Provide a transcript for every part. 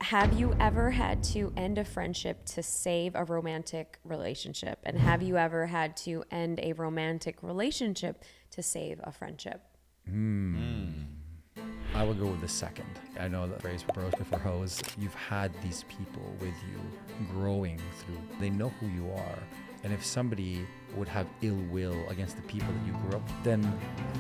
Have you ever had to end a friendship to save a romantic relationship? And have you ever had to end a romantic relationship to save a friendship? I would go with the second. I know the phrase bros before hoes. You've had these people with you growing through. They know who you are. And if somebody would have ill will against the people that you grew up with, then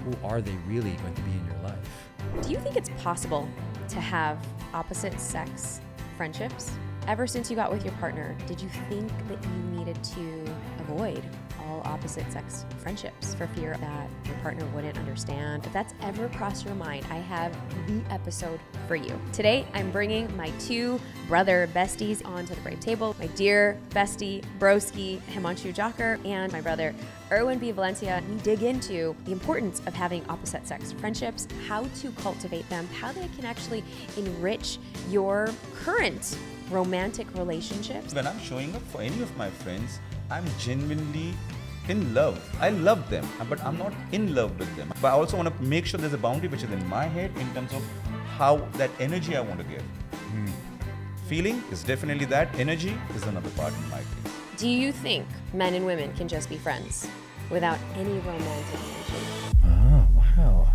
who are they really going to be in your life? Do you think it's possible to have opposite sex friendships? Ever since you got with your partner, did you think that you needed to avoid all opposite sex friendships for fear that your partner wouldn't understand? If that's ever crossed your mind, I have the episode for you. Today, I'm bringing my two brother besties onto the brave table. My dear bestie, broski, Himanshu Jocker, and my brother, Erwin B. Valencia. We dig into the importance of having opposite sex friendships, how to cultivate them, how they can actually enrich your current romantic relationships. When I'm showing up for any of my friends, I'm genuinely in love. I love them, but I'm not in love with them. But I also want to make sure there's a boundary which is in my head in terms of how that energy I want to give. Feeling is definitely that. Energy is another part in my case. Do you think men and women can just be friends without any romantic tension? Oh, wow.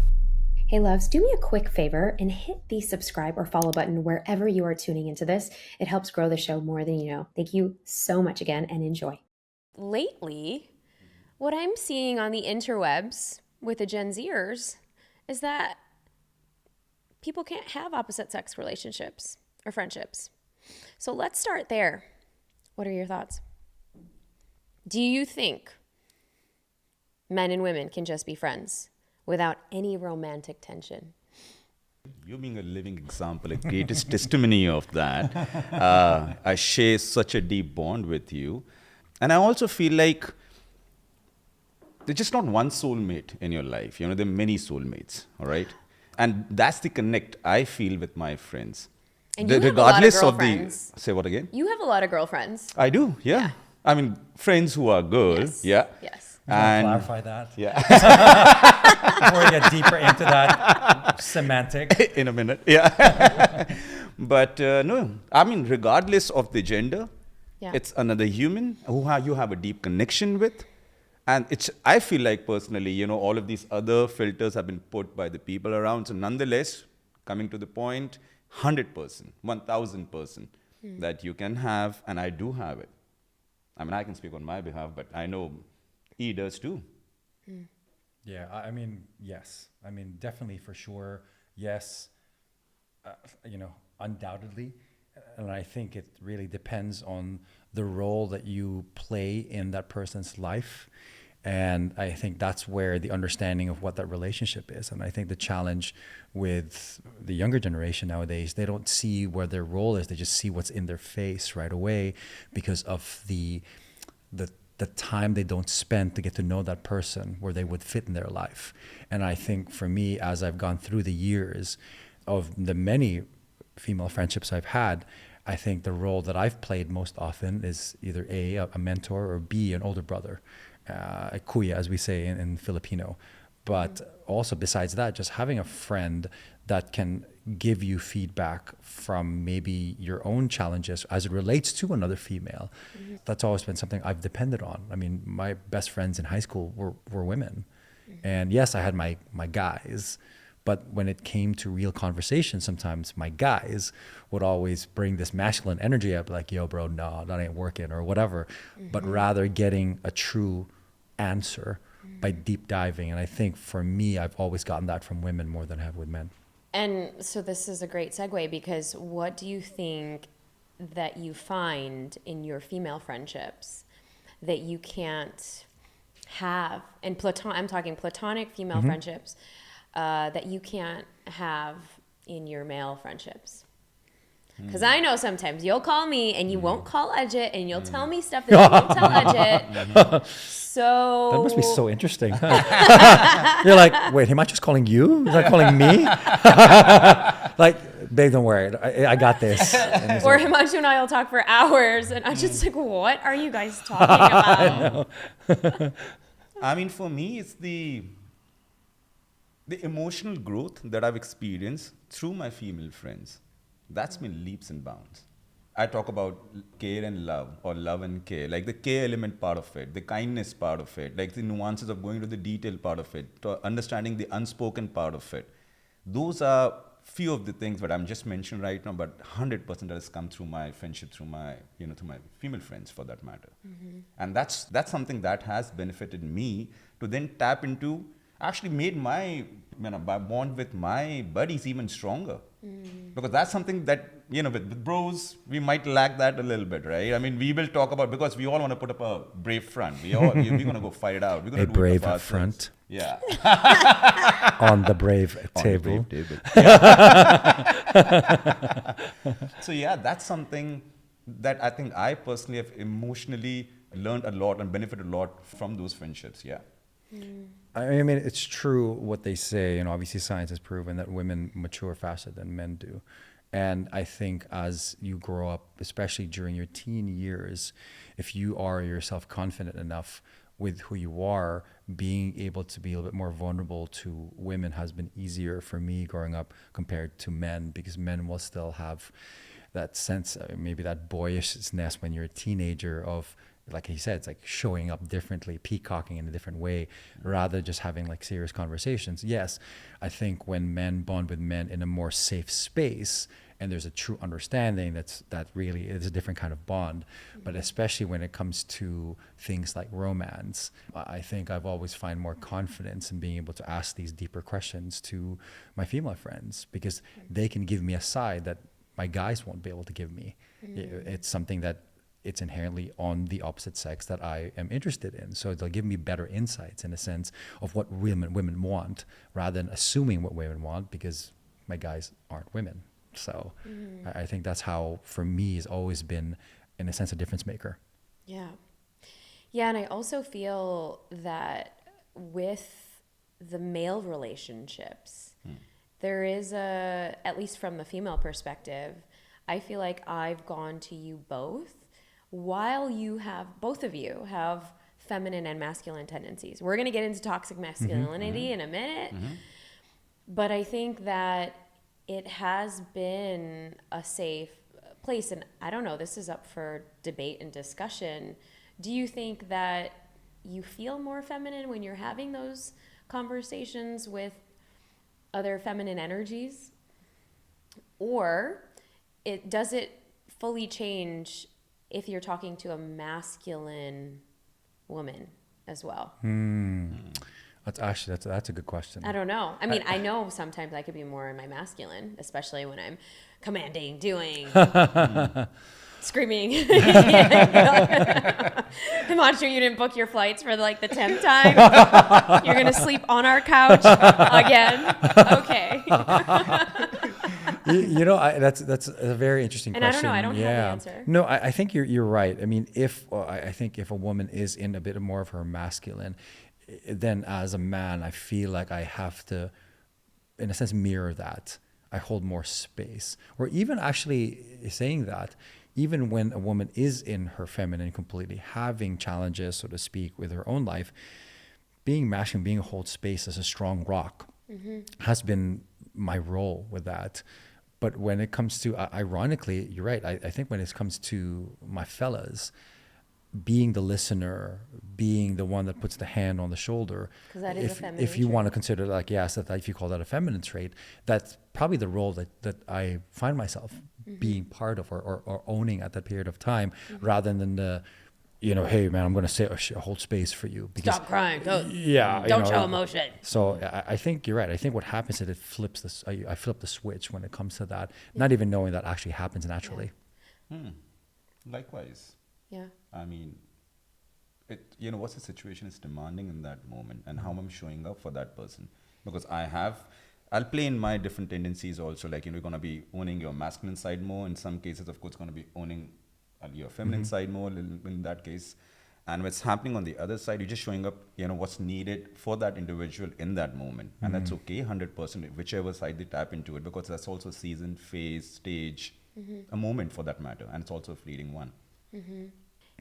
Hey loves, do me a quick favor and hit the subscribe or follow button wherever you are tuning into this. It helps grow the show more than you know. Thank you so much again and enjoy. Lately, what I'm seeing on the interwebs with the Gen Zers is that people can't have opposite sex relationships or friendships. So let's start there. What are your thoughts? Do you think men and women can just be friends without any romantic tension? You being a living example, a greatest testimony of that. I share such a deep bond with you. And I also feel like there's just not one soulmate in your life. You know, there are many soulmates, all right? And that's the connect I feel with my friends. And you have a lot of girlfriends. Say what again? You have a lot of girlfriends. I do, yeah. I mean, friends who are girls, yeah. Yes. Can you clarify that? Yeah. Before we get deeper into that semantic. In a minute, yeah. But no, I mean, regardless of the gender, it's another human who you have a deep connection with. And I feel like personally, you know, all of these other filters have been put by the people around. So nonetheless, coming to the point, 100%, 1000% that you can have, and I do have it. I mean, I can speak on my behalf, but I know he does too. Yeah, I mean, yes. I mean, definitely for sure, yes. You know, undoubtedly. And I think it really depends on the role that you play in that person's life. And I think that's where the understanding of what that relationship is. And I think the challenge with the younger generation nowadays, they don't see where their role is. They just see what's in their face right away because of the time they don't spend to get to know that person where they would fit in their life. And I think for me, as I've gone through the years of the many female friendships I've had, I think the role that I've played most often is either a mentor, or B, an older brother, a kuya, as we say in Filipino. But also besides that, just having a friend that can give you feedback from maybe your own challenges as it relates to another female. That's always been something I've depended on. I mean, my best friends in high school were women. And yes, I had my guys, but when it came to real conversation, sometimes my guys would always bring this masculine energy up, like, yo, bro, no, that ain't working, or whatever. But rather getting a true answer by deep diving. And I think for me, I've always gotten that from women more than I have with men. And so this is a great segue, because what do you think that you find in your female friendships that you can't have, and I'm talking platonic female friendships, that you can't have in your male friendships? Because I know sometimes you'll call me and you won't call Ajit, and you'll tell me stuff that you won't tell Ajit. So that must be so interesting. You're like, wait, Himanshu's calling you? He's not calling me? Like, babe, don't worry, I got this. Or Himanshu and I will talk for hours, and I'm just like, what are you guys talking about? I mean, for me, it's the emotional growth that I've experienced through my female friends. That's been leaps and bounds. I talk about care and love, or love and care, like the care element part of it, the kindness part of it, like the nuances of going to the detail part of it, to understanding the unspoken part of it. Those are few of the things that I'm just mentioning right now, but 100% that has come through my friendship, through my, through my female friends for that matter. And that's something that has benefited me to then tap into, actually made my bond with my buddies even stronger. Because that's something that, with bros, we might lack that a little bit, right? I mean, we will talk about, because we all want to put up a brave front. We're going to go fight it out. We're going to do brave it of front. Yeah. On the brave table. On the brave table. So yeah, that's something that I think I personally have emotionally learned a lot and benefited a lot from those friendships. Yeah. I mean, it's true what they say, and obviously science has proven that women mature faster than men do. And I think as you grow up, especially during your teen years, if you are yourself confident enough with who you are, being able to be a little bit more vulnerable to women has been easier for me growing up compared to men, because men will still have that sense, maybe that boyishness when you're a teenager of, like he said, it's like showing up differently, peacocking in a different way, rather than just having like serious conversations. Yes, I think when men bond with men in a more safe space and there's a true understanding, that really is a different kind of bond. But especially when it comes to things like romance, I think I've always find more confidence in being able to ask these deeper questions to my female friends, because they can give me a side that my guys won't be able to give me. It's something that it's inherently on the opposite sex that I am interested in. So they'll give me better insights in a sense of what women want, rather than assuming what women want, because my guys aren't women. So I think that's how, for me, has always been, in a sense, a difference maker. Yeah. Yeah, and I also feel that with the male relationships, there is at least from the female perspective, I feel like I've gone to you both while both of you have feminine and masculine tendencies. We're going to get into toxic masculinity in a minute, but I think that it has been a safe place. And I don't know, this is up for debate and discussion. Do you think that you feel more feminine when you're having those conversations with other feminine energies? Or does it fully change if you're talking to a masculine woman as well? That's a good question. I don't know. I mean, I know sometimes I could be more in my masculine, especially when I'm commanding, doing, screaming. Himanshu, you didn't book your flights for like the 10th time. You're gonna sleep on our couch again. Okay. That's a very interesting and question. And I don't know. I don't have the answer. No, I think you're right. I mean, I think if a woman is in a bit more of her masculine, then as a man, I feel like I have to, in a sense, mirror that. I hold more space. Or even actually saying that, even when a woman is in her feminine completely, having challenges, so to speak, with her own life, being masculine, being a hold space as a strong rock has been my role with that. But when it comes to, ironically, you're right, I think when it comes to my fellas, being the listener, being the one that puts the hand on the shoulder, that is a feminine if you trait. want to consider if you call that a feminine trait, that's probably the role that I find myself being part of or owning at that period of time, rather than the, hey man, I'm going to hold space for you. Because, stop crying. Don't show emotion. So I think you're right. I think what happens is it flips this. I flip the switch when it comes to that, not even knowing that actually happens naturally. Likewise. Yeah. I mean, what's the situation is demanding in that moment, and how I'm showing up for that person. Because I'll play in my different tendencies also. Like, you're going to be owning your masculine side more. In some cases, of course, going to be owning your feminine side more in that case. And what's happening on the other side, you're just showing up, what's needed for that individual in that moment. And that's okay, 100%, whichever side they tap into it, because that's also season, phase, stage, a moment for that matter. And it's also a fleeting one.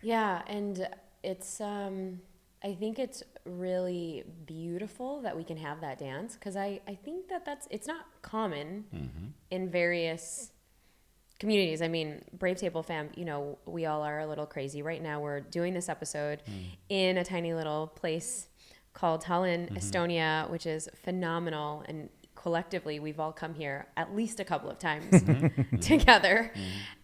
Yeah, and it's I think it's really beautiful that we can have that dance, because I think it's not common in various communities. I mean, Brave Table fam, you know, we all are a little crazy. Right now we're doing this episode in a tiny little place called Tallinn, Estonia, which is phenomenal. And collectively, we've all come here at least a couple of times together.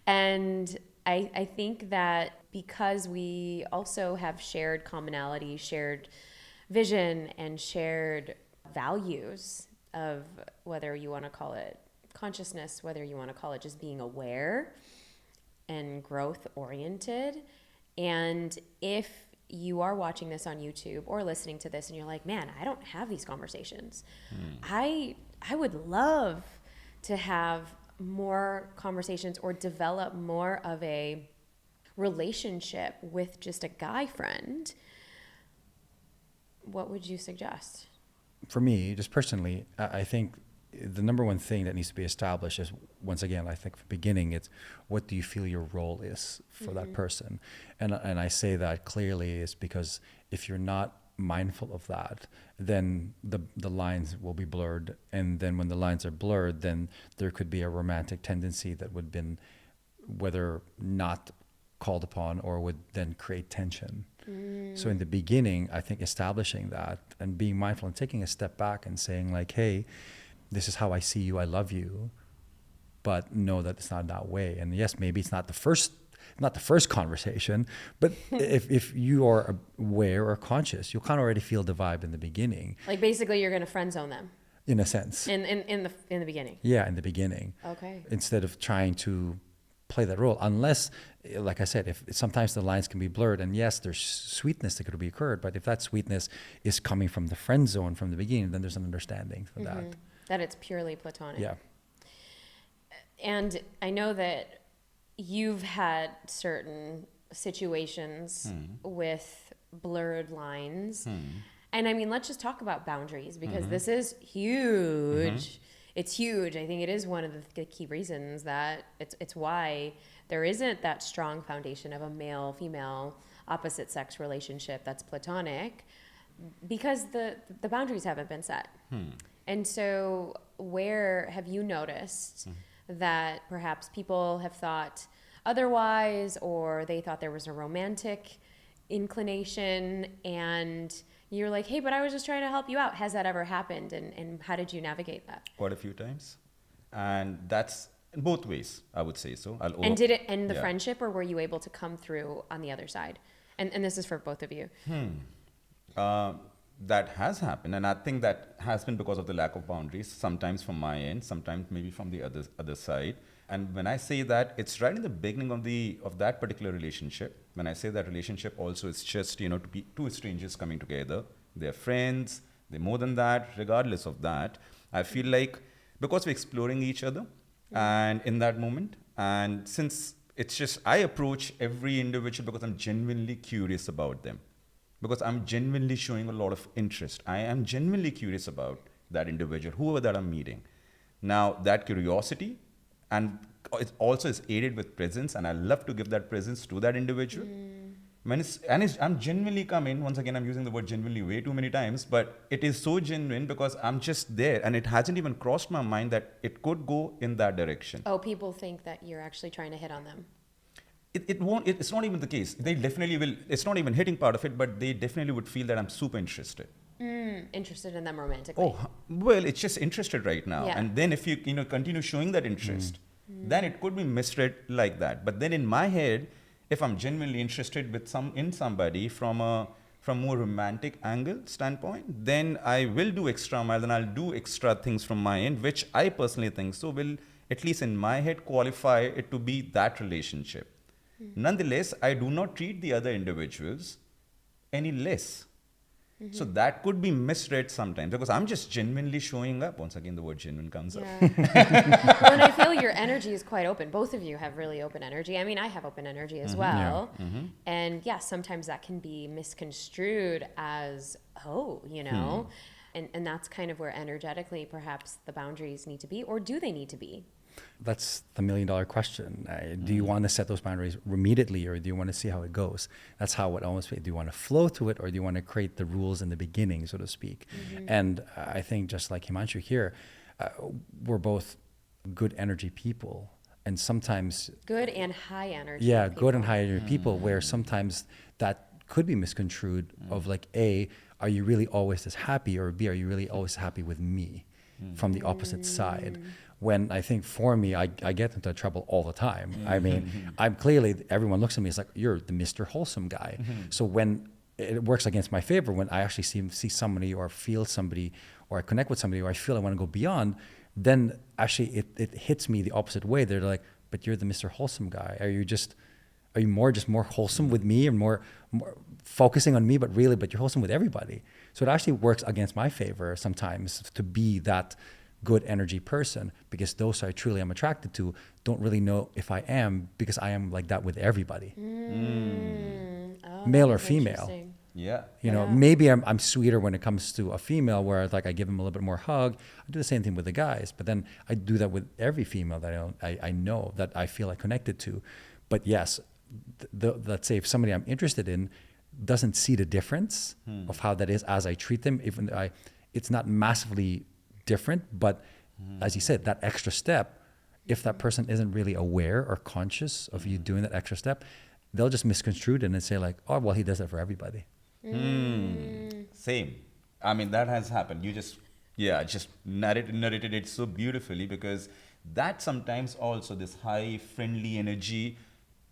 And I think that because we also have shared commonality, shared vision, and shared values of whether you want to call it consciousness, whether you want to call it just being aware and growth oriented. And if you are watching this on YouTube or listening to this and you're like, man, I don't have these conversations. I would love to have more conversations or develop more of a relationship with just a guy friend. What would you suggest? For me, just personally, I think the number one thing that needs to be established is, once again, I think from the beginning, it's what do you feel your role is for that person? And I say that clearly is because if you're not mindful of that, then the lines will be blurred. And then when the lines are blurred, then there could be a romantic tendency that would been whether not called upon or would then create tension. So in the beginning, I think establishing that and being mindful and taking a step back and saying like, hey, this is how I see you, I love you, but know that it's not that way. And yes, maybe it's not the first conversation, but if you are aware or conscious, you'll kind of already feel the vibe in the beginning. Like basically you're going to friend zone them. In a sense. In the beginning. Yeah, in the beginning. Okay. Instead of trying to play that role, unless, like I said, if sometimes the lines can be blurred, and yes, there's sweetness that could be occurred, but if that sweetness is coming from the friend zone from the beginning, then there's an understanding for that. That it's purely platonic. Yeah. And I know that you've had certain situations with blurred lines. And I mean, let's just talk about boundaries, because this is huge. It's huge. I think it is one of the key reasons that it's why there isn't that strong foundation of a male-female opposite sex relationship that's platonic, because the boundaries haven't been set. And so where have you noticed that perhaps people have thought otherwise, or they thought there was a romantic inclination and you're like, hey, but I was just trying to help you out. Has that ever happened? And how did you navigate that? Quite a few times. And that's in both ways, I would say so. And did it end the friendship, or were you able to come through on the other side? And this is for both of you. That has happened. And I think that has been because of the lack of boundaries, sometimes from my end, sometimes maybe from the other side. And when I say that, it's right in the beginning of that particular relationship. When I say that relationship also, it's just, to be two strangers coming together. They're friends, they're more than that. Regardless of that, I feel like because we're exploring each other and in that moment, and since it's just, I approach every individual because I'm genuinely curious about them. Because I'm genuinely showing a lot of interest. I am genuinely curious about that individual, whoever that I'm meeting. Now, that curiosity, and it also is aided with presence, and I love to give that presence to that individual. I'm genuinely coming, once again, I'm using the word genuinely way too many times, but it is so genuine because I'm just there, and it hasn't even crossed my mind that it could go in that direction. Oh, people think that you're actually trying to hit on them. It's not even the case. They definitely will. It's not even hitting part of it, but they definitely would feel that I'm super interested. Interested in them romantically. Oh, well, it's just interested right now. Yeah. And then if you continue showing that interest, then it could be misread like that. But then in my head, if I'm genuinely interested in somebody from more romantic angle standpoint, then I will do extra mile, and I'll do extra things from my end, which I personally think so will, at least in my head, qualify it to be that relationship. Nonetheless, I do not treat the other individuals any less. So that could be misread sometimes because I'm just genuinely showing up. Once again, the word genuine comes up. Well, and I feel your energy is quite open. Both of you have really open energy. I mean, I have open energy as well. And sometimes that can be misconstrued as, and that's kind of where energetically perhaps the boundaries need to be, or do they need to be? That's the $1 million question. Do you want to set those boundaries immediately, or do you want to see how it goes? That's how it almost feels. Do you want to flow to it, or do you want to create the rules in the beginning, so to speak? And I think just like Himanshu here, we're both good energy people. and sometimes good and high energy. yeah, people. good and high energy people, where sometimes that could be misconstrued of like, A, are you really always this happy, or B, are you really always happy with me from the opposite side? When I think for me, I get into trouble all the time. I mean, I'm clearly, everyone looks at me, it's like, you're the Mr. Wholesome guy. So when it works against my favor, when I actually see somebody or feel somebody or I connect with somebody or I feel I want to go beyond, then actually it hits me the opposite way. They're like, but you're the Mr. Wholesome guy. Are you more wholesome with me and more focusing on me, but you're wholesome with everybody. So it actually works against my favor sometimes to be that good energy person, because those I truly am attracted to don't really know if I am, because I am like that with everybody, Oh, male that or is female. interesting. Yeah. You know, Yeah. maybe I'm sweeter when it comes to a female, where like I give them a little bit more hug. I do the same thing with the guys, but then I do that with every female that I know that I feel like connected to. But yes, let's say if somebody I'm interested in doesn't see the difference of how that is as I treat them, even though it's not massively different, but as you said, that extra step, if that person isn't really aware or conscious of you doing that extra step, they'll just misconstrue it and say like, oh, well, he does that for everybody. Same. I mean, that has happened. You just narrated it so beautifully, because that sometimes also, this high friendly energy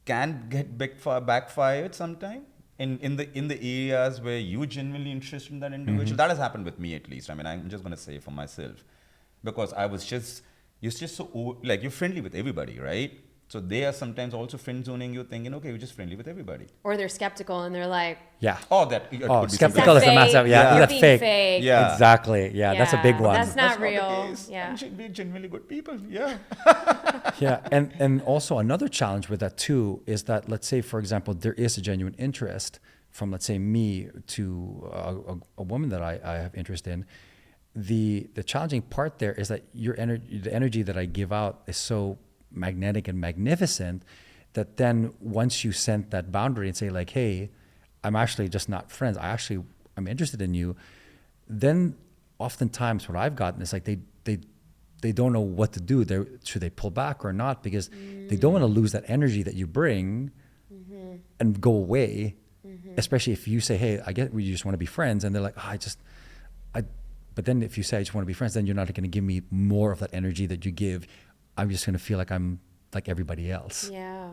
can get backfired sometime in the areas where you genuinely interested in that individual. That has happened with me, at least. I mean, I'm just going to say for myself, because you're just so, like, you're friendly with everybody, right? So they are sometimes also friend zoning you, thinking, okay, you're just friendly with everybody. Or they're skeptical and they're like, Yeah. Oh, that it could be skeptical is a fake. massive, You're that's being fake. fake. Yeah. Exactly. Yeah, that's a big one. That's not the real. case. Yeah. And should be genuinely good people. Yeah. Yeah, and also another challenge with that too is that, let's say, for example, there is a genuine interest from, let's say, me to a woman that I have interest in. The challenging part there is that the energy that I give out is so magnetic and magnificent that then once you set that boundary and say like, hey, I'm actually just not friends, I'm interested in you, then oftentimes what I've gotten is like they don't know what to do. Should they pull back or not? Because they don't want to lose that energy that you bring and go away, especially if you say, hey, I get we just want to be friends, and they're like, but then if you say I just want to be friends, then you're not going to give me more of that energy that you give. I'm just going to feel like I'm like everybody else. Yeah.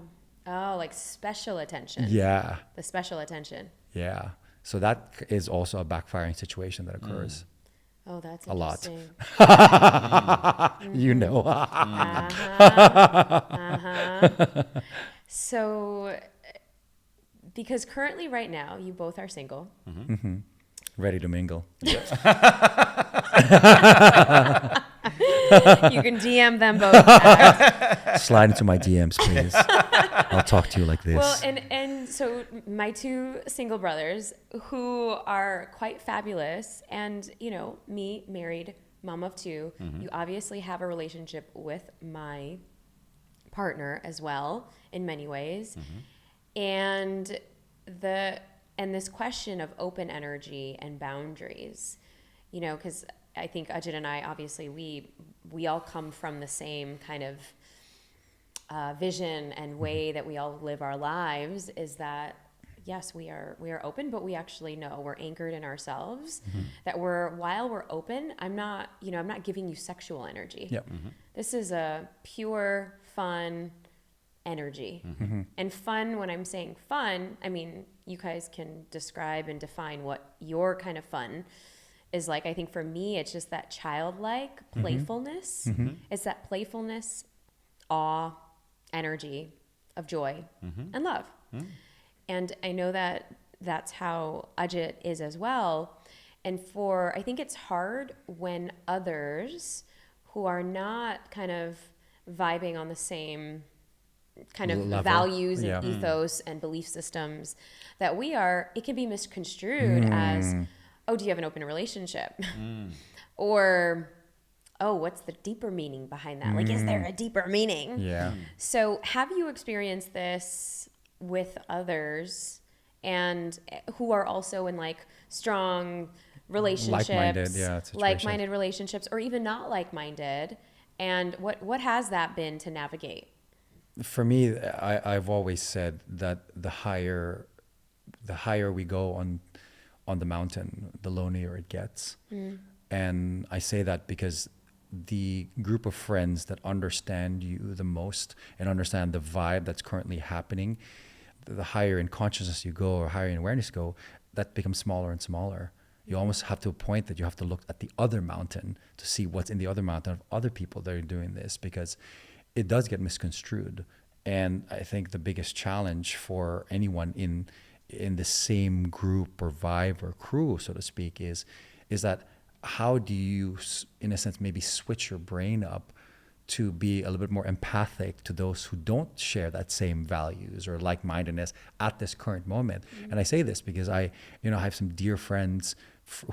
Oh, like special attention. Yeah. The special attention. Yeah. So that is also a backfiring situation that occurs. Oh, that's A lot. interesting. You know. So, because currently right now, you both are single. Ready to mingle. You can DM them both. At. Slide into my DMs, please. I'll talk to you like this. Well, and so my two single brothers, who are quite fabulous, and me, married, mom of two, you obviously have a relationship with my partner as well in many ways, and this question of open energy and boundaries, because I think Ajit and I, obviously, we all come from the same kind of vision and way that we all live our lives, is that yes, we are open, but we actually know we're anchored in ourselves, that while we're open, I'm not giving you sexual energy. Yep. This is a pure, fun energy. And fun, when I'm saying fun, I mean, you guys can describe and define what your kind of fun is like. I think for me, it's just that childlike playfulness. It's that playfulness, awe, energy of joy and love. And I know that that's how Ajit is as well. And I think it's hard when others who are not kind of vibing on the same kind of Level. values Yeah. and ethos and belief systems that we are, it can be misconstrued as, oh, do you have an open relationship? Or, oh, what's the deeper meaning behind that? Like, is there a deeper meaning? Yeah. So have you experienced this with others and who are also in like strong relationships, like-minded relationships, or even not like-minded? And what has that been to navigate? For me, I've always said that the higher we go on the mountain, the lonelier it gets. And I say that because the group of friends that understand you the most and understand the vibe that's currently happening, the higher in consciousness you go or higher in awareness you go, that becomes smaller and smaller. You almost have to a point that you have to look at the other mountain to see what's in the other mountain of other people that are doing this, because it does get misconstrued. And I think the biggest challenge for anyone in the same group or vibe or crew, so to speak, is that how do you, in a sense, maybe switch your brain up to be a little bit more empathic to those who don't share that same values or like-mindedness at this current moment. And I say this because I have some dear friends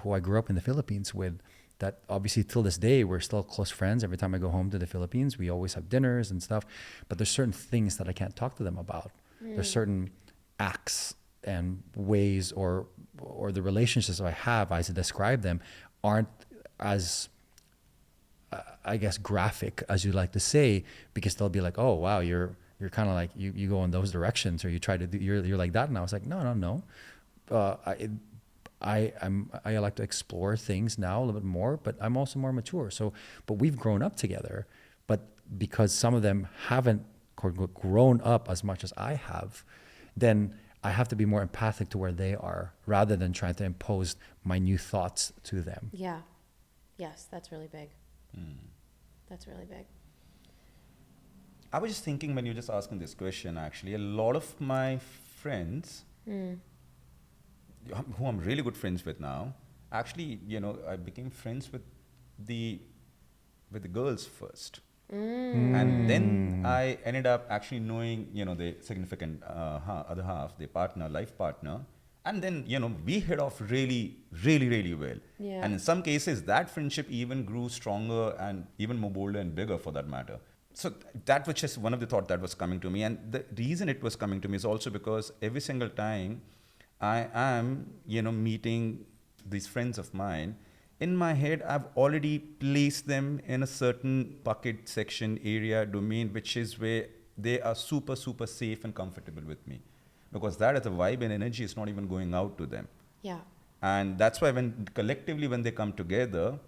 who I grew up in the Philippines with, that obviously till this day we're still close friends. Every time I go home to the Philippines, we always have dinners and stuff, but there's certain things that I can't talk to them about. There's certain acts and ways or the relationships I have, as I describe them, aren't as I guess graphic as you like to say, because they'll be like, oh wow, you're kind of like you go in those directions, or you try to do, you're like that. And I was like, no. I like to explore things now a little bit more, but I'm also more mature. So, but we've grown up together, but because some of them haven't quote unquote grown up as much as I have, then I have to be more empathic to where they are rather than trying to impose my new thoughts to them. Yeah. Yes, that's really big. That's really big. I was just thinking when you were just asking this question, actually, a lot of my friends, who I'm really good friends with now, actually, I became friends with the girls first. And then I ended up actually knowing, the significant other half, the partner, life partner. And then, we hit off really, really, really well. Yeah. And in some cases, that friendship even grew stronger and even more bolder and bigger for that matter. So that was just one of the thoughts that was coming to me. And the reason it was coming to me is also because every single time I am, meeting these friends of mine, in my head, I've already placed them in a certain bucket, section, area, domain, which is where they are super, super safe and comfortable with me. Because that is a vibe and energy is not even going out to them. Yeah. And that's why when they come together,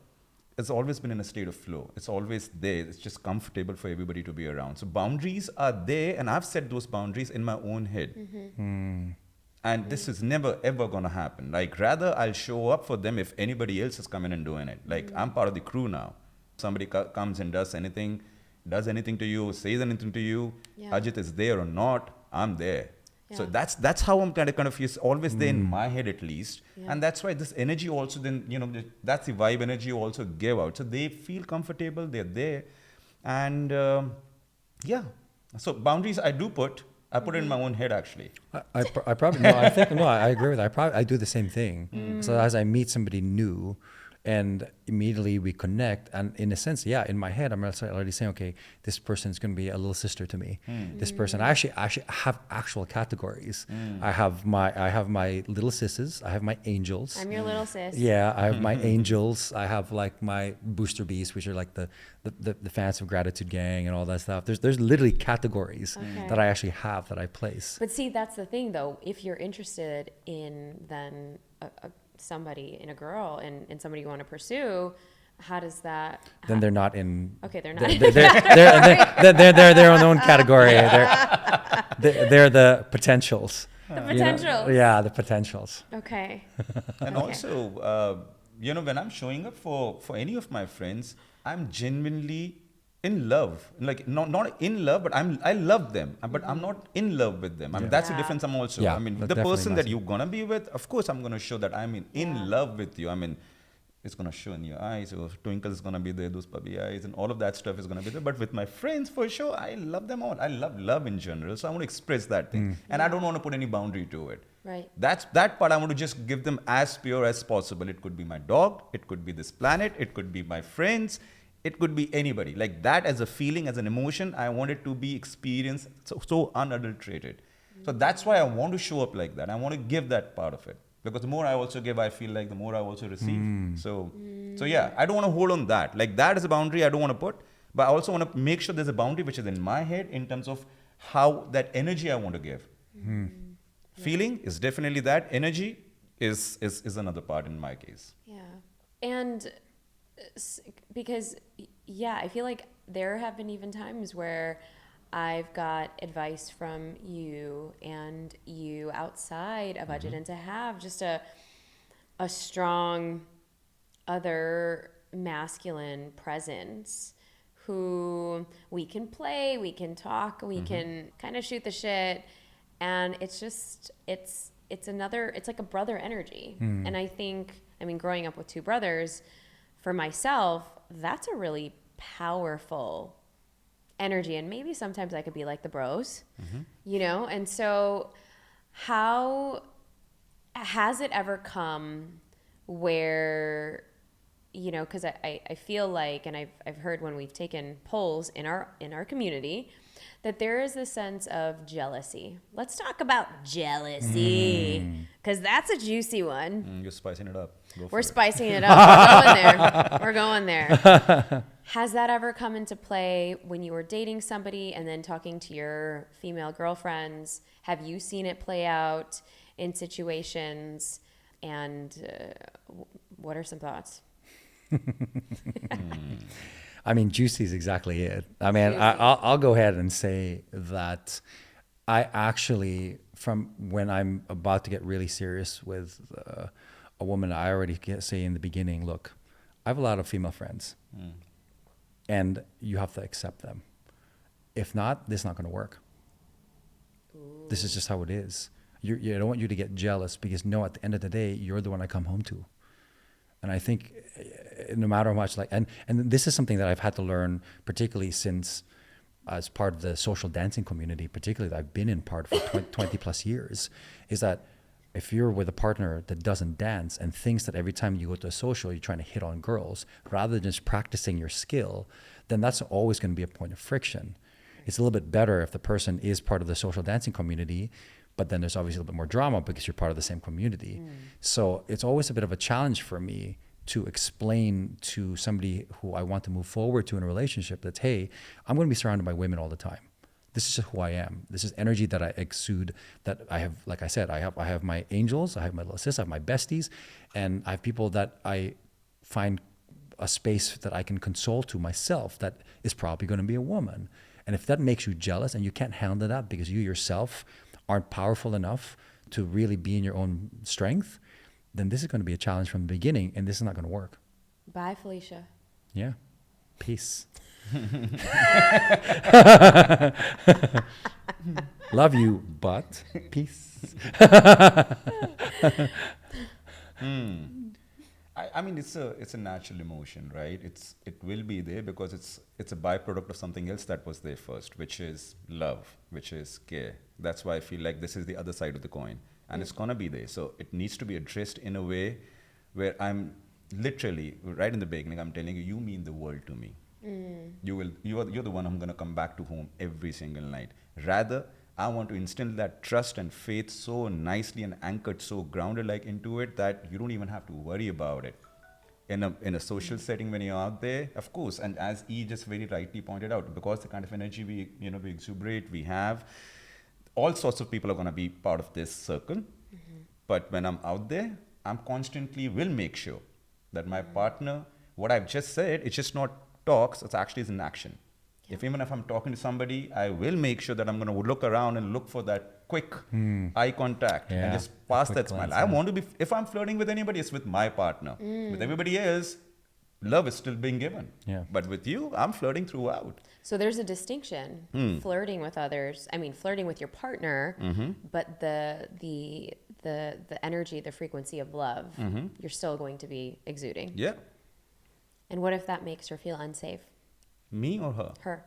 it's always been in a state of flow. It's always there. It's just comfortable for everybody to be around. So boundaries are there, and I've set those boundaries in my own head. And this is never, ever going to happen. Like, rather, I'll show up for them if anybody else is coming and doing it. Like, I'm part of the crew now. Somebody comes and does anything to you, says anything to you, Ajit is there or not, I'm there. Yeah. So that's how I'm kind of it's always there in my head at least. Yeah. And that's why this energy also then, that's the vibe energy you also give out. So they feel comfortable, they're there. And so boundaries I put it in my own head actually. I probably, no, I think, no, I agree with that. I do the same thing. So as I meet somebody new, and immediately we connect, and in a sense, in my head, I'm already saying, okay, this person is going to be a little sister to me. This person, I actually have actual categories. I have my little sisses. I have my angels. I'm your little sis. Yeah, I have my angels. I have like my booster bees, which are like the fans of Gratitude Gang and all that stuff. There's literally categories that I actually have that I place. But see, that's the thing though. If you're interested in then somebody, in a girl, and somebody you want to pursue, how does that then they're not in they're not they're their own category. They're the potentials. The potentials. The potentials. Okay. And also when I'm showing up for any of my friends, I'm genuinely in love. Like not in love, but I love them, but I'm not in love with them. I mean, that's the difference. I'm also, I mean, the person that you're going to be with, of course, I'm going to show that I'm in love with you. I mean, it's going to show in your eyes, your twinkle is going to be there, those puppy eyes, and all of that stuff is going to be there. But with my friends, for sure, I love them all. I love love in general. So I want to express that thing. And I don't want to put any boundary to it. Right. That part I want to just give them as pure as possible. It could be my dog. It could be this planet. It could be my friends. It could be anybody. Like that as a feeling, as an emotion, I want it to be experienced so unadulterated. So that's why I want to show up like that. I want to give that part of it. Because the more I also give, I feel like the more I also receive. So yeah, I don't want to hold on that. Like that is a boundary I don't want to put. But I also want to make sure there's a boundary which is in my head in terms of how that energy I want to give. Feeling is definitely that. Energy is another part in my case. Yeah. And because, yeah, I feel like there have been even times where I've got advice from you and you outside a budget, and to have just a strong other masculine presence who we can play, we can talk, we can kind of shoot the shit. And it's just, it's like a brother energy. And I think, I mean, growing up with two brothers, for myself, that's a really powerful energy. And maybe sometimes I could be like the bros, you know? And so how has it ever come where, you know, because I feel like, and I've heard when we've taken polls in our community, that there is a sense of jealousy. Let's talk about jealousy, because that's a juicy one. You're spicing it up. We're spicing it up. We're going there. Has that ever come into play when you were dating somebody and then talking to your female girlfriends? Have you seen it play out in situations? And what are some thoughts? I mean, juicy is exactly it. I mean, I'll go ahead and say that I actually, from when I'm about to get really serious with a woman, I already say in the beginning, look, I have a lot of female friends, and you have to accept them. If not, this is not going to work. Ooh. This is just how it is. I don't want you to get jealous, because no, at the end of the day, you're the one I come home to. And I think no matter how much, and this is something that I've had to learn, particularly since as part of the social dancing community, particularly that I've been in part for 20 plus years, is that if you're with a partner that doesn't dance and thinks that every time you go to a social, you're trying to hit on girls rather than just practicing your skill, then that's always going to be a point of friction. It's a little bit better if the person is part of the social dancing community, but then there's obviously a little bit more drama because you're part of the same community. So it's always a bit of a challenge for me to explain to somebody who I want to move forward to in a relationship that, hey, I'm going to be surrounded by women all the time. This is just who I am. This is energy that I exude, that I have, like I said, I have my angels, I have my little sis, I have my besties, and I have people that I find a space that I can console to myself that is probably going to be a woman. And if that makes you jealous and you can't handle that because you yourself aren't powerful enough to really be in your own strength, then this is going to be a challenge from the beginning, and this is not going to work. Bye, Felicia. Yeah. Peace. Love you, but peace. I mean, it's a natural emotion, right? It will be there because it's a byproduct of something else that was there first, which is love, which is care. That's why I feel like this is the other side of the coin, and it's gonna be there. So it needs to be addressed in a way where I'm literally right in the beginning. I'm telling you, you mean the world to me. You're the one I'm gonna come back to home every single night. Rather, I want to instill that trust and faith so nicely and anchored, so grounded like into it that you don't even have to worry about it. In a social setting when you're out there, of course, and as E just very rightly pointed out, because the kind of energy we exuberate, we have, all sorts of people are going to be part of this circle. But when I'm out there, I'm constantly will make sure that my partner, what I've just said, it's just not talks, it's actually is in action. Even if I'm talking to somebody, I will make sure that I'm going to look around and look for that quick eye contact and just pass that smile. I want to be, if I'm flirting with anybody, it's with my partner. With everybody else, love is still being given. Yeah. But with you, I'm flirting throughout. So there's a distinction, flirting with others. I mean, flirting with your partner, but the energy, the frequency of love, you're still going to be exuding. Yeah. And what if that makes her feel unsafe? Me or her? Her.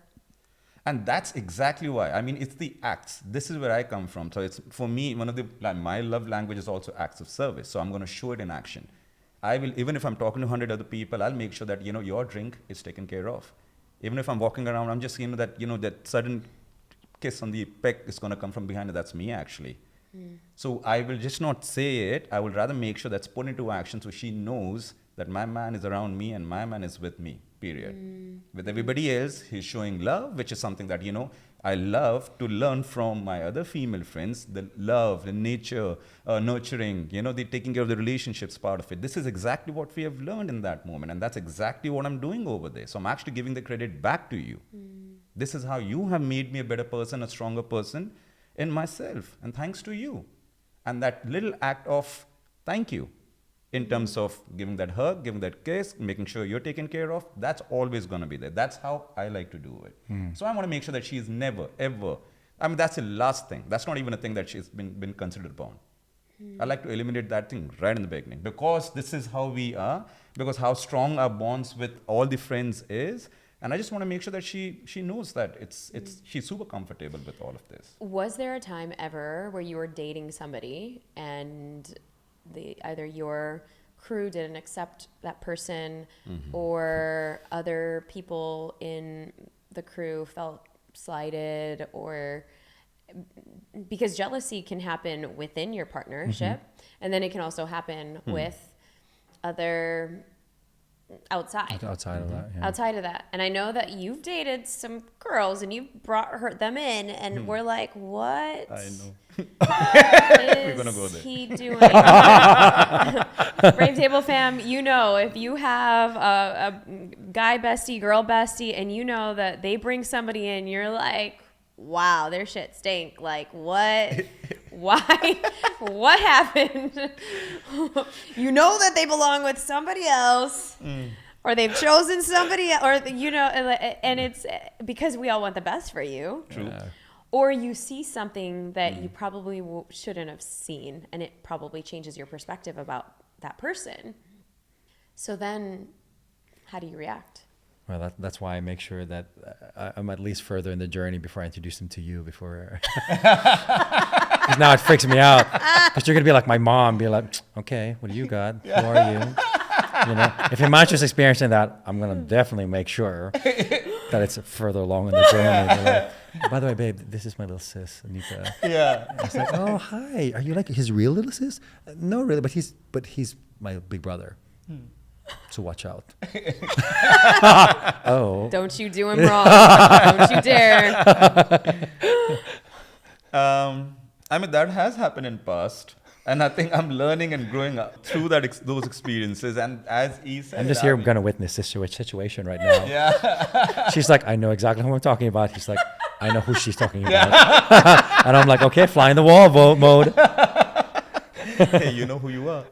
And that's exactly why. I mean, it's the acts. This is where I come from. So it's, for me, one of the, my love language is also acts of service. So I'm going to show it in action. I will, even if I'm talking to 100 other people, I'll make sure that, your drink is taken care of. Even if I'm walking around, I'm just, that sudden kiss on the peck is going to come from behind. That's me, actually. So I will just not say it. I will rather make sure that's put into action so she knows that my man is around me and my man is with me, period. With everybody else, he's showing love, which is something that, I love to learn from my other female friends, the love, the nature, nurturing, the taking care of the relationships part of it. This is exactly what we have learned in that moment. And that's exactly what I'm doing over there. So I'm actually giving the credit back to you. This is how you have made me a better person, a stronger person in myself. And thanks to you. And that little act of thank you in terms of giving that hug, giving that kiss, making sure you're taken care of, that's always going to be there. That's how I like to do it. So I want to make sure that she's never, ever, that's the last thing. That's not even a thing that she's been considered upon. I like to eliminate that thing right in the beginning, because this is how we are, because how strong our bonds with all the friends is. And I just want to make sure that she knows that she's super comfortable with all of this. Was there a time ever where you were dating somebody and either your crew didn't accept that person or other people in the crew felt slighted, or because jealousy can happen within your partnership and then it can also happen with other outside of that, yeah. Outside of that. And I know that you've dated some girls and you brought them in and we're like, what? I know. We're gonna go there. He doing? Brave Table fam, if you have a guy bestie, girl bestie, and you know that they bring somebody in, you're like, wow, their shit stink. Like, what? Why? What happened? You know that they belong with somebody else, or they've chosen somebody, and it's because we all want the best for you. True. Or you see something that you probably shouldn't have seen, and it probably changes your perspective about that person. So then, how do you react? Well, that's why I make sure that I'm at least further in the journey before I introduce them to you. Before, because now it freaks me out. Because you're gonna be like my mom, be like, okay, what do you got? Who are you? If Himanshu's experiencing that, I'm gonna definitely make sure that it's further along in the journey. Like, by the way, babe, this is my little sis, Neeta. Yeah. It's like, oh, hi. Are you like his real little sis? No, really, but he's my big brother. So watch out. Oh. Don't you do him wrong. Don't you dare. That has happened in past. And I think I'm learning and growing up through those experiences. And as he said, I'm just here going to witness this situation right now. Yeah. She's like, I know exactly who I'm talking about. He's like, I know who she's talking about. And I'm like, okay, fly in the wall mode. Hey, you know who you are.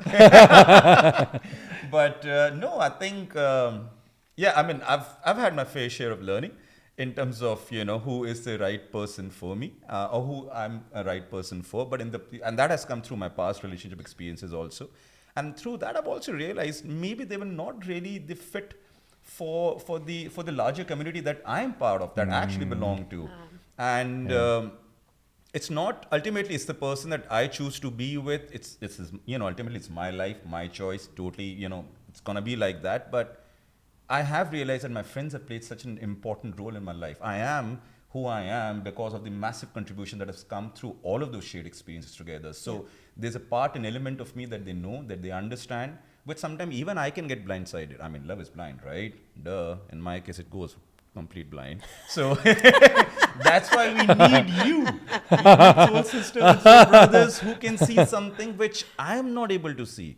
But no, I think, I've had my fair share of learning in terms of, who is the right person for me, or who I'm a right person for. But and that has come through my past relationship experiences also. And through that, I've also realized maybe they were not really the fit for the larger community that I'm part of, that I actually belong to. And it's not, ultimately, it's the person that I choose to be with. Ultimately, it's my life, my choice, totally, it's going to be like that. But I have realized that my friends have played such an important role in my life. I am who I am because of the massive contribution that has come through all of those shared experiences together. So there's a part, an element of me that they know, that they understand, but sometimes even I can get blindsided. I mean, love is blind, right? Duh. In my case, it goes complete blind. So that's why we need you, soul sisters and soul brothers who can see something which I am not able to see.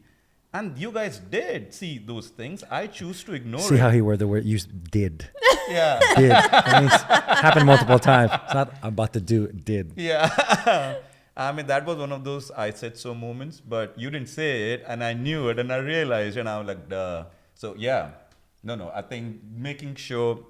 And you guys did see those things. I choose to ignore it. See how he wore the word used did. Yeah. Did. That means it's happened multiple times. It's not I'm about to do, did. Yeah. That was one of those I said so moments, but you didn't say it, and I knew it, and I realized, and I was like, duh. So yeah. No. I think making sure,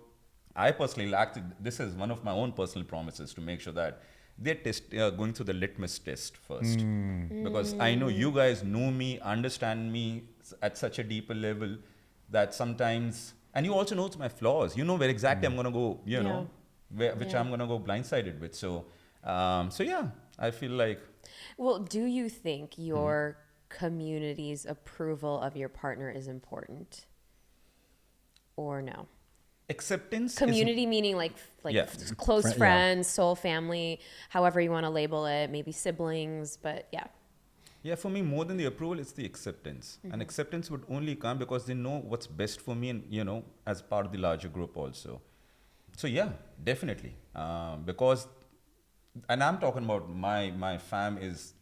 I personally this is one of my own personal promises, to make sure that they're going through the litmus test first. Because I know you guys know me, understand me at such a deeper level that sometimes, and you also know my flaws. You know where exactly I'm going to go, which I'm going to go blindsided with. So yeah, I feel like. Well, do you think your community's approval of your partner is important? Or no? Acceptance. Community meaning like close friends, soul family, however you want to label it, maybe siblings, but yeah. Yeah, for me, more than the approval, it's the acceptance. And acceptance would only come because they know what's best for me and, as part of the larger group also. So yeah, definitely. Because, and I'm talking about my fam is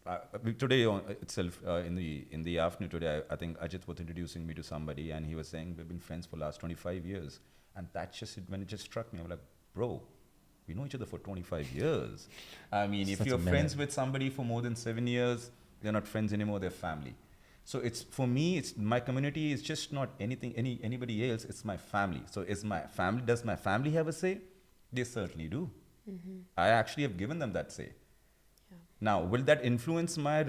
today itself in the afternoon today. I think Ajit was introducing me to somebody, and he was saying we've been friends for the last 25 years, and that just when it just struck me, I'm like, bro, we know each other for 25 years. I mean, if you're friends with somebody for more than 7 years, they're not friends anymore, they're family. So it's, for me, it's my community is just not anybody else, it's my family. So is my family, does my family have a say? They certainly do. I actually have given them that say. Yeah. Now, will that influence my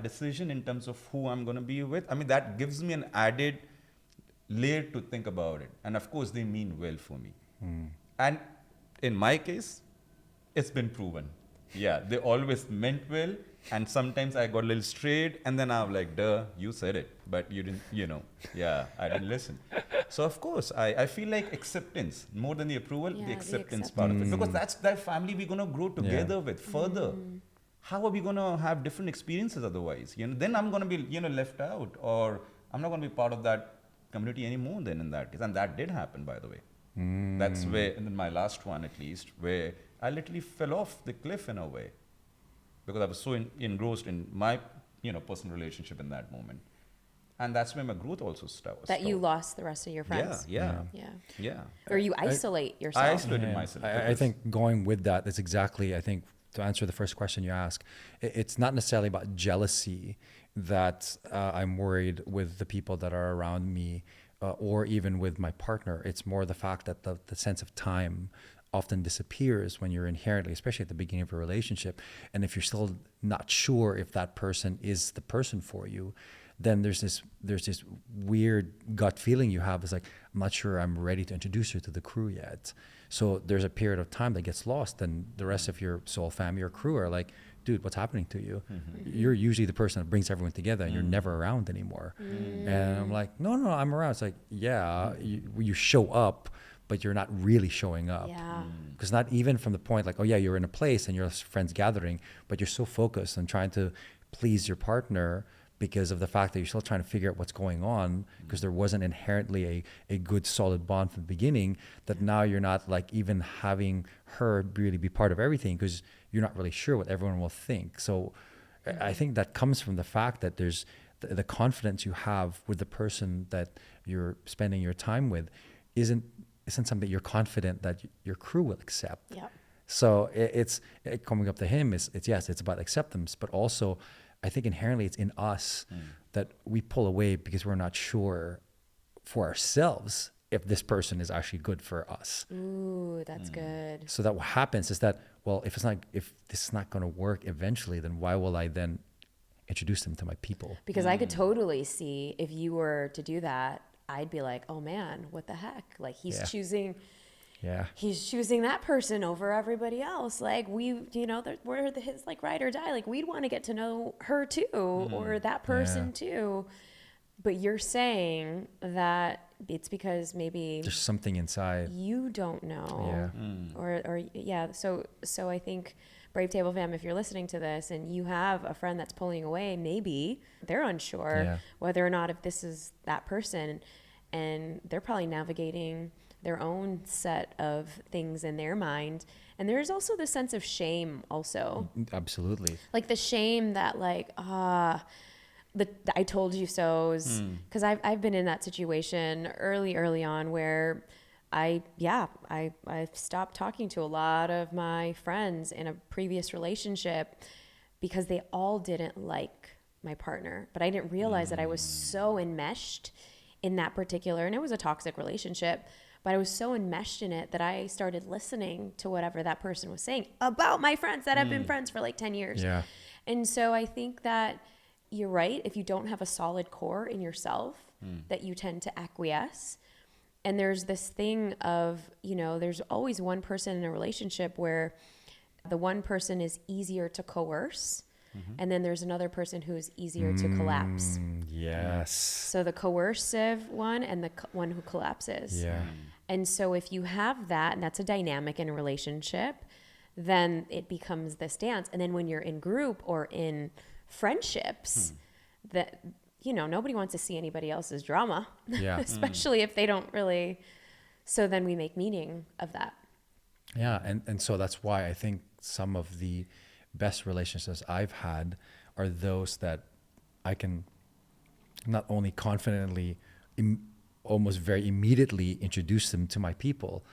decision in terms of who I'm going to be with? I mean, that gives me an added layer to think about it. And of course, they mean well for me. And in my case, it's been proven. Yeah, they always meant well. And sometimes I got a little strayed, and then I'm like, duh, you said it, but you didn't, I didn't listen. So of course, I feel like acceptance, more than the approval, the acceptance part of it. Because that's that family we're going to grow together with further. How are we going to have different experiences otherwise? Then I'm going to be, left out, or I'm not going to be part of that community anymore then in that case. And that did happen, by the way. That's where, in my last one at least, where I literally fell off the cliff in a way. Because I was so engrossed in my, personal relationship in that moment. And that's where my growth also started. That you lost the rest of your friends. Yeah. Or you isolate yourself. I isolated myself. I think going with that is exactly, I think, to answer the first question you ask, it's not necessarily about jealousy that I'm worried with the people that are around me or even with my partner. It's more the fact that the sense of time often disappears when you're inherently, especially at the beginning of a relationship. And if you're still not sure if that person is the person for you, then there's this weird gut feeling you have. It's like, I'm not sure I'm ready to introduce her to the crew yet. So there's a period of time that gets lost, and the rest of your soul family or crew are like, dude, what's happening to you? You're usually the person that brings everyone together, and you're never around anymore. And I'm like, no, I'm around. It's like, yeah, you show up, but you're not really showing up. Yeah. Because not even from the point like, oh yeah, you're in a place and you're friends gathering, but you're so focused on trying to please your partner because of the fact that you're still trying to figure out what's going on, because there wasn't inherently a good solid bond from the beginning, that now you're not like even having her really be part of everything because you're not really sure what everyone will think. So I think that comes from the fact that there's the confidence you have with the person that you're spending your time with isn't something you're confident that your crew will accept. Yep. So it's coming up to him it's about acceptance, but also I think inherently it's in us that we pull away because we're not sure for ourselves if this person is actually good for us. Ooh, that's good. So that what happens is that, well, if this is not going to work eventually, then why will I then introduce them to my people? Because I could totally see if you were to do that, I'd be like, oh man, what the heck? Like he's choosing that person over everybody else. Like we're his like ride or die. Like we'd want to get to know her too, or that person too. But you're saying that it's because maybe there's something inside you don't know. So I think Brave Table Fam, if you're listening to this and you have a friend that's pulling away, maybe they're unsure whether or not if this is that person, and they're probably navigating their own set of things in their mind. And there's also the sense of shame also. Absolutely. Like the shame that like, the I told you so's, because I've been in that situation early on where I've stopped talking to a lot of my friends in a previous relationship because they all didn't like my partner. But I didn't realize that I was so enmeshed in that particular, and it was a toxic relationship, but I was so enmeshed in it that I started listening to whatever that person was saying about my friends that have been friends for like 10 years. Yeah. And so I think that you're right. If you don't have a solid core in yourself, that you tend to acquiesce. And there's this thing of, there's always one person in a relationship where the one person is easier to coerce. And then there's another person who is easier to collapse. Yes. So the coercive one and the one who collapses. Yeah. And so if you have that, and that's a dynamic in a relationship, then it becomes this dance. And then when you're in group or in friendships, that, nobody wants to see anybody else's drama, especially if they don't really. So then we make meaning of that. Yeah, and so that's why I think some of the best relationships I've had are those that I can not only confidently, almost very immediately introduce them to my people,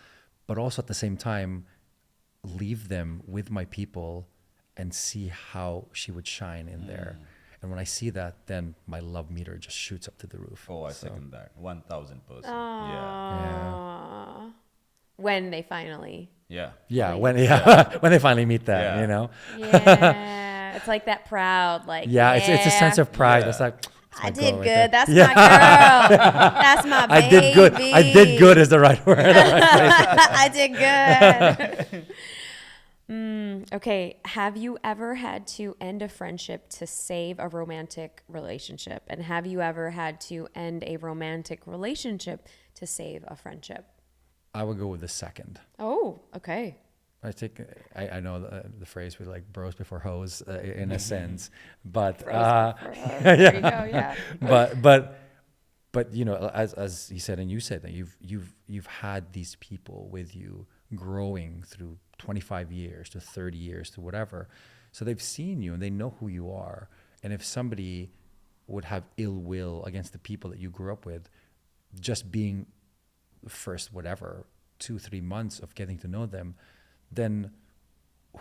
but also at the same time leave them with my people and see how she would shine in there. And when I see that, then my love meter just shoots up to the roof. Oh, I second that. 1000%. Yeah. Aww. When they finally. Yeah. Yeah, when they finally meet them, Yeah. you know. Yeah, it's like that proud, like. Yeah, it's a sense of pride. Yeah. It's like I girl did right good. there. That's my girl. That's my baby. I did good. I did good is the right word. I did good. Okay. Have you ever had to end a friendship to save a romantic relationship? And have you ever had to end a romantic relationship to save a friendship? I would go with the second. Oh, okay. I know the phrase we like bros before hoes in a sense, but There you go. Yeah. but you know, as he said and you said, that you've had these people with you growing through 25 years to 30 years to whatever, so they've seen you and they know who you are. And if somebody would have ill will against the people that you grew up with, just being the first 2-3 months of getting to know them, then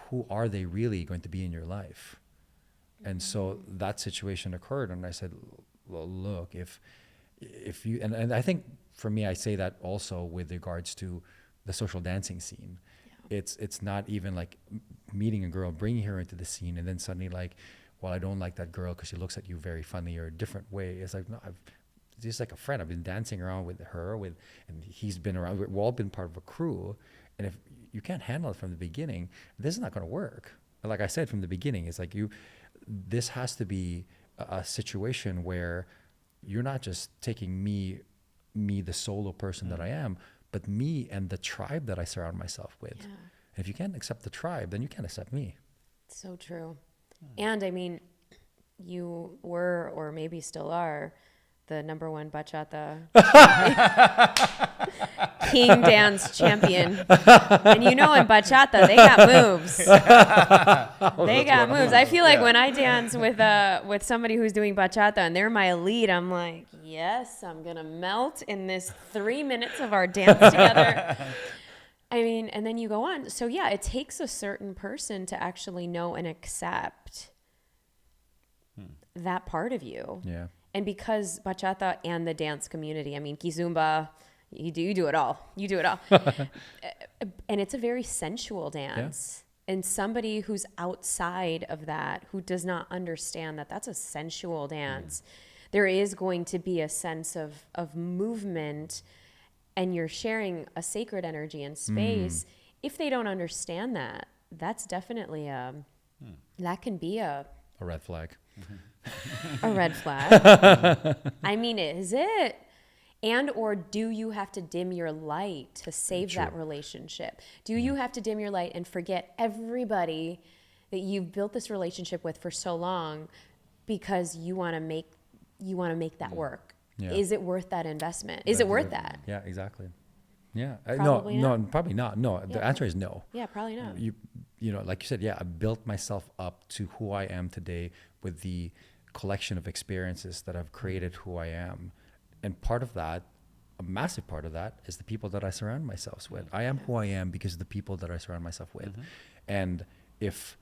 who are they really going to be in your life? And so that situation occurred, and I said, well, look, if you, and I think for me, I say that also with regards to the social dancing scene. Yeah. It's not even like meeting a girl, bringing her into the scene, and then suddenly like, well, I don't like that girl because she looks at you very funny or a different way. It's like, no, just like a friend. I've been dancing around with her, and he's been around. We've all been part of a crew, and if you can't handle it from the beginning, this is not going to work. Like I said from the beginning, it's like this has to be a situation where you're not just taking me, the solo person that I am, but me and the tribe that I surround myself with. Yeah. And if you can't accept the tribe, then you can't accept me. So true. And I mean, you were, or maybe still are, the number 1 bachata king dance champion. And you know, in bachata, they got moves. They got moves. I feel like when I dance with somebody who's doing bachata and they're my lead, I'm like, yes, I'm going to melt in this 3 minutes of our dance together. I mean, and then you go on. So yeah, it takes a certain person to actually know and accept that part of you. Yeah. And because bachata and the dance community, I mean, kizumba, you do it all. You do it all. And it's a very sensual dance. Yeah. And somebody who's outside of that, who does not understand that that's a sensual dance, there is going to be a sense of movement, and you're sharing a sacred energy and space. If they don't understand that, that's definitely that can be a red flag. A red flag. I mean, is it? And or do you have to dim your light to save that relationship? Do you have to dim your light and forget everybody that you've built this relationship with for so long because you want to make that work? Yeah. Is it worth that investment? Is it worth that? Yeah, exactly. Yeah. Probably not. No, probably not. No, yeah. The answer is no. Yeah, probably not. You know, like you said, yeah, I built myself up to who I am today with the collection of experiences that have created who I am. And part of that, a massive part of that, is the people that I surround myself with. I am who I am because of the people that I surround myself with. And if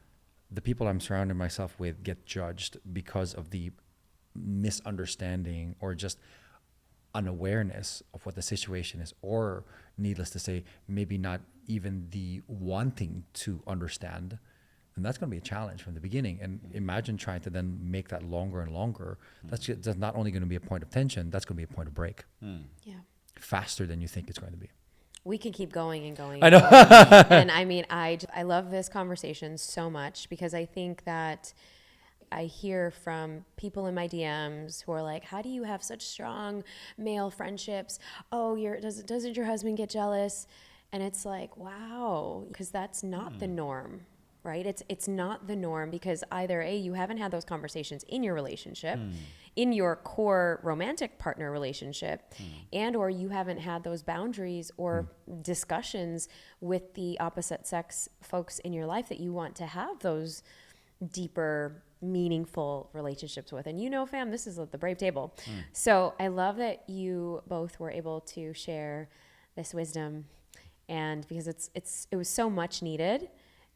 the people I'm surrounding myself with get judged because of the misunderstanding or just unawareness of what the situation is, or needless to say, maybe not even the wanting to understand, then that's going to be a challenge from the beginning. And imagine trying to then make that longer and longer. That's not only going to be a point of tension, that's going to be a point of break. Yeah. Faster than you think it's going to be. We can keep going and going. I know. And I mean, I love this conversation so much because I think that I hear from people in my DMs who are like, how do you have such strong male friendships? Oh, doesn't your husband get jealous? And it's like, wow, because that's not the norm. right? It's not the norm because either A, you haven't had those conversations in your relationship, in your core romantic partner relationship, and or you haven't had those boundaries or discussions with the opposite sex folks in your life that you want to have those deeper, meaningful relationships with. And fam, this is the brave table. So I love that you both were able to share this wisdom, and because it was so much needed.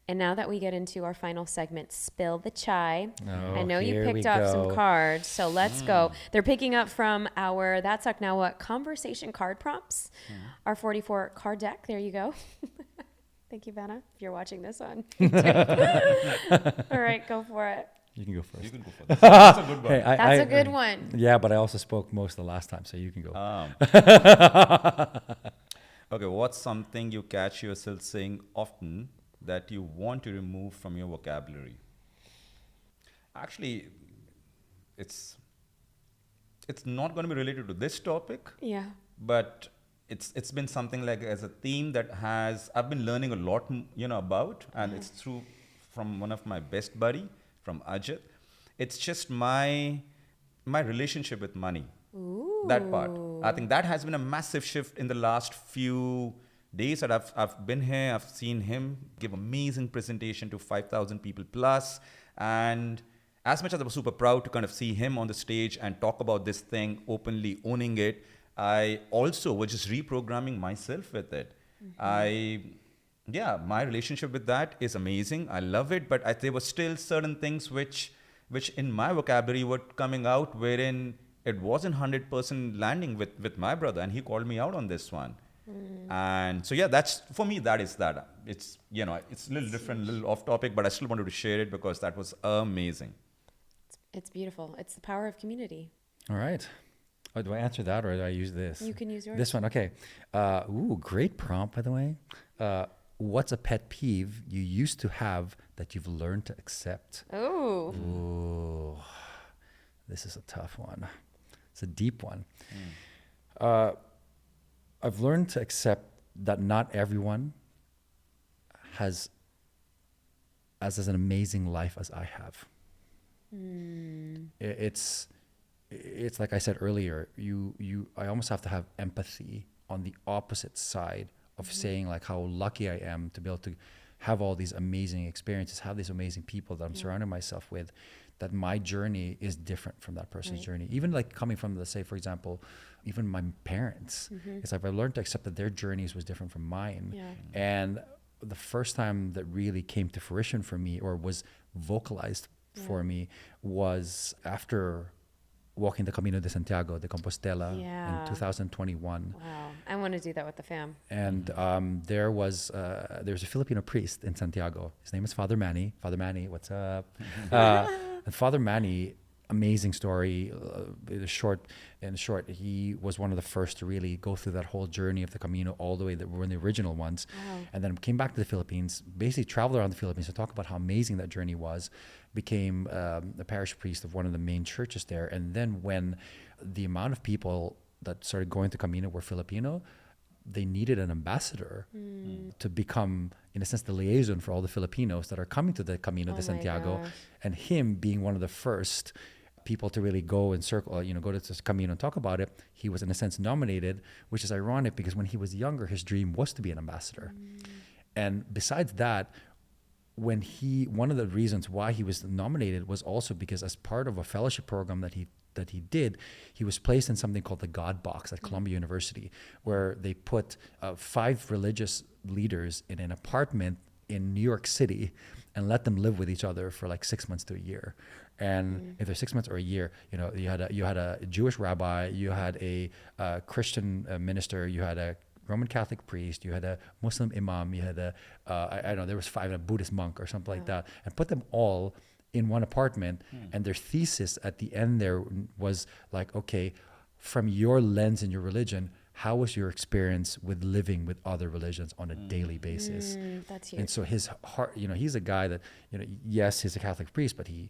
And now that we get into our final segment, Spill the Chai. I know you picked up some cards, so let's go. They're picking up from our That's Like Now What conversation card prompts, our 44 card deck. There you go. Thank you, Vanna, if you're watching this on YouTube. All right, go for it. You can go first. You can go for this. That's a good one. Hey, That's a good one. Yeah, but I also spoke most the last time, so you can go. Okay, what's something you catch yourself saying often that you want to remove from your vocabulary? Actually, it's not going to be related to this topic. Yeah. But it's been something like as a theme that I've been learning a lot, about, and it's from one of my best buddy, from Ajit. It's just my relationship with money. Ooh. That part. I think that has been a massive shift in the last few days that I've been here. I've seen him give amazing presentation to 5,000 people plus, and as much as I was super proud to kind of see him on the stage and talk about this thing openly, owning it, I also was just reprogramming myself with it. My relationship with that is amazing. I love it, but there were still certain things which in my vocabulary were coming out wherein it wasn't 100% landing with my brother, and he called me out on this one. And so that's for me. That is that. It's it's a little different, a little off topic, but I still wanted to share it because that was amazing. It's beautiful. It's the power of community. All right. Oh, do I answer that or do I use this? You can use yours. This one, okay. Great prompt, by the way. What's a pet peeve you used to have that you've learned to accept? Ooh. This is a tough one. It's a deep one. I've learned to accept that not everyone has as an amazing life as I have. It's like I said earlier, I almost have to have empathy on the opposite side of saying like how lucky I am to be able to have all these amazing experiences, have these amazing people that I'm surrounding myself with, that my journey is different from that person's journey. Even like coming from, let's say, for example, even my parents, it's like I've learned to accept that their journeys was different from mine. Yeah. And the first time that really came to fruition for me or was vocalized for me was after walking the Camino de Santiago de Compostela in 2021. Wow, I want to do that with the fam. And there's a Filipino priest in Santiago. His name is Father Manny. Father Manny, what's up? And Father Manny, amazing story. In short, he was one of the first to really go through that whole journey of the Camino all the way that were in the original ones. Wow. And then came back to the Philippines, basically traveled around the Philippines to talk about how amazing that journey was, became a parish priest of one of the main churches there. And then when the amount of people that started going to Camino were Filipino, they needed an ambassador to become, in a sense, the liaison for all the Filipinos that are coming to the Camino de Santiago. And him being one of the first people to really go and go to this Camino and talk about it, he was in a sense nominated, which is ironic because when he was younger, his dream was to be an ambassador. And besides that, one of the reasons why he was nominated was also because as part of a fellowship program that he did, he was placed in something called the God Box at Columbia University, where they put 5 religious leaders in an apartment in New York City and let them live with each other for like 6 months to a year. And if they're 6 months or a year, you had a Jewish rabbi, you had a Christian minister, you had a Roman Catholic priest, you had a Muslim imam, you had I don't know, there was 5, a Buddhist monk or something like that, and put them all in one apartment. And their thesis at the end there was like, okay, from your lens and your religion, how was your experience with living with other religions on a daily basis? That's huge. And so his heart, he's a guy that, yes, he's a Catholic priest, but he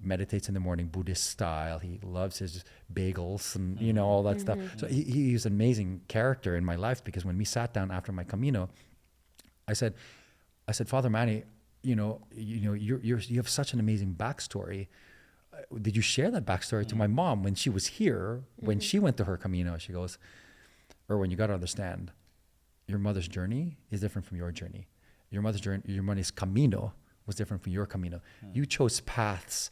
meditates in the morning, Buddhist style. He loves his bagels and, all that stuff. So he's an amazing character in my life because when we sat down after my Camino, I said, I said, Father Manny, you have such an amazing backstory. Did you share that backstory to my mom when she was here, when she went to her Camino? She goes, Erwin, you got to understand, your mother's journey is different from your journey. Your mother's Camino was different from your Camino. You chose paths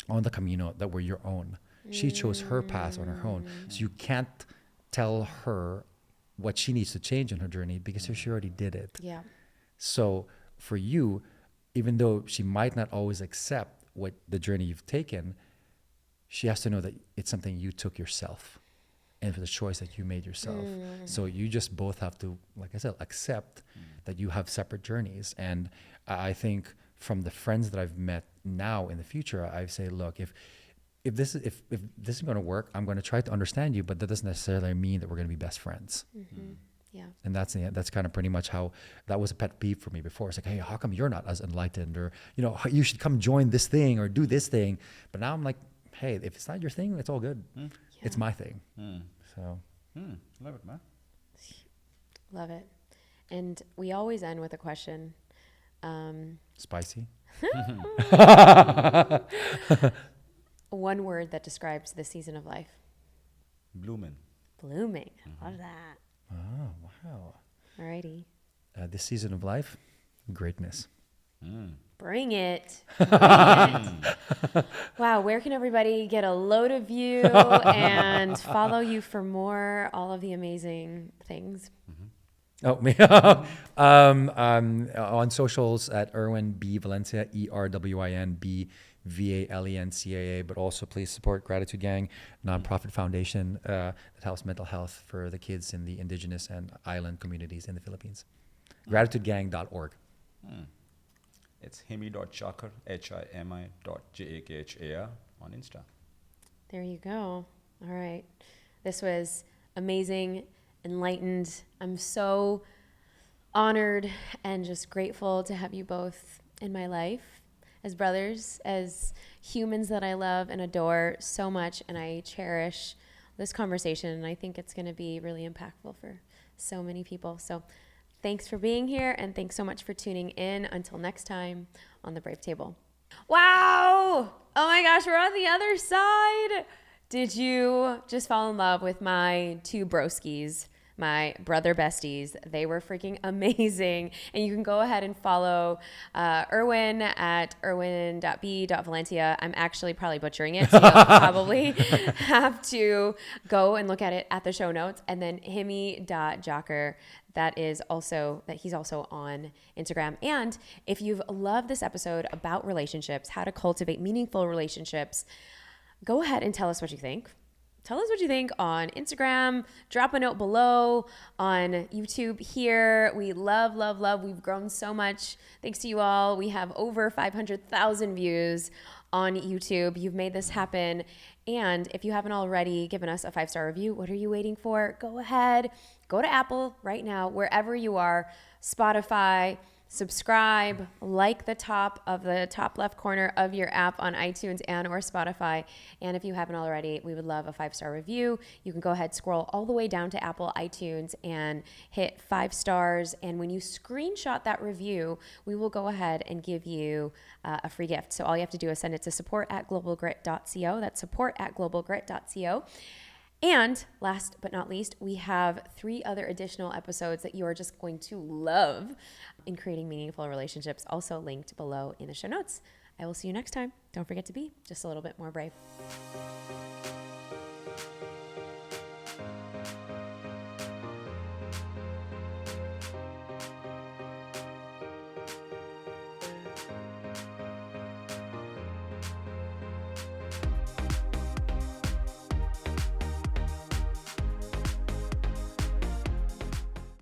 on the Camino that were your own. She chose her path on her own. So you can't tell her what she needs to change in her journey because she already did it. Yeah. So for you, even though she might not always accept what the journey you've taken, she has to know that it's something you took yourself and it's a choice that you made yourself. So you just both have to, like I said, accept that you have separate journeys. And I think from the friends that I've met now in the future, I say, look, if this is going to work, I'm going to try to understand you, but that doesn't necessarily mean that we're going to be best friends. Yeah. And that's kind of pretty much how that was a pet peeve for me before. It's like, hey, how come you're not as enlightened? Or, you should come join this thing or do this thing. But now I'm like, hey, if it's not your thing, it's all good. Yeah. It's my thing. So. Love it, man. Love it. And we always end with a question. Spicy? One word that describes this season of life. Blooming. Blooming. I love that. Oh, wow. Alrighty. This season of life, greatness. Bring it. Bring it. Wow, where can everybody get a load of you and follow you for more, all of the amazing things? Oh, me. On socials at Erwin B Valencia, ERWIN B VALENCAA, but also please support Gratitude Gang, nonprofit foundation that helps mental health for the kids in the indigenous and island communities in the Philippines. Gratitudegang.org. It's himi.jocker, HIMI.JAKHAR on Insta. There you go. All right. This was amazing, enlightened. I'm so honored and just grateful to have you both in my life as brothers, as humans that I love and adore so much, and I cherish this conversation, and I think it's going to be really impactful for so many people. So thanks for being here, and thanks so much for tuning in. Until next time on The Brave Table. Wow! Oh my gosh, we're on the other side! Did you just fall in love with my two broskies? My brother besties. They were freaking amazing. And you can go ahead and follow Erwin at erwin.b.valencia. I'm actually probably butchering it, so you'll probably have to go and look at it at the show notes. And then himi.jocker. He's also on Instagram. And if you've loved this episode about relationships, how to cultivate meaningful relationships, go ahead and tell us what you think. Tell us what you think on Instagram. Drop a note below on YouTube here. We love, love, love. We've grown so much. Thanks to you all. We have over 500,000 views on YouTube. You've made this happen. And if you haven't already given us a 5-star review, what are you waiting for? Go ahead. Go to Apple right now, wherever you are. Spotify. Subscribe, like the top left corner of your app on iTunes and or Spotify. And if you haven't already, we would love a 5-star review. You can go ahead, scroll all the way down to Apple iTunes and hit 5 stars. And when you screenshot that review, we will go ahead and give you a free gift. So all you have to do is send it to support@globalgrit.co. That's support@globalgrit.co. And last but not least, we have 3 other additional episodes that you are just going to love in creating meaningful relationships, also linked below in the show notes. I will see you next time. Don't forget to be just a little bit more brave.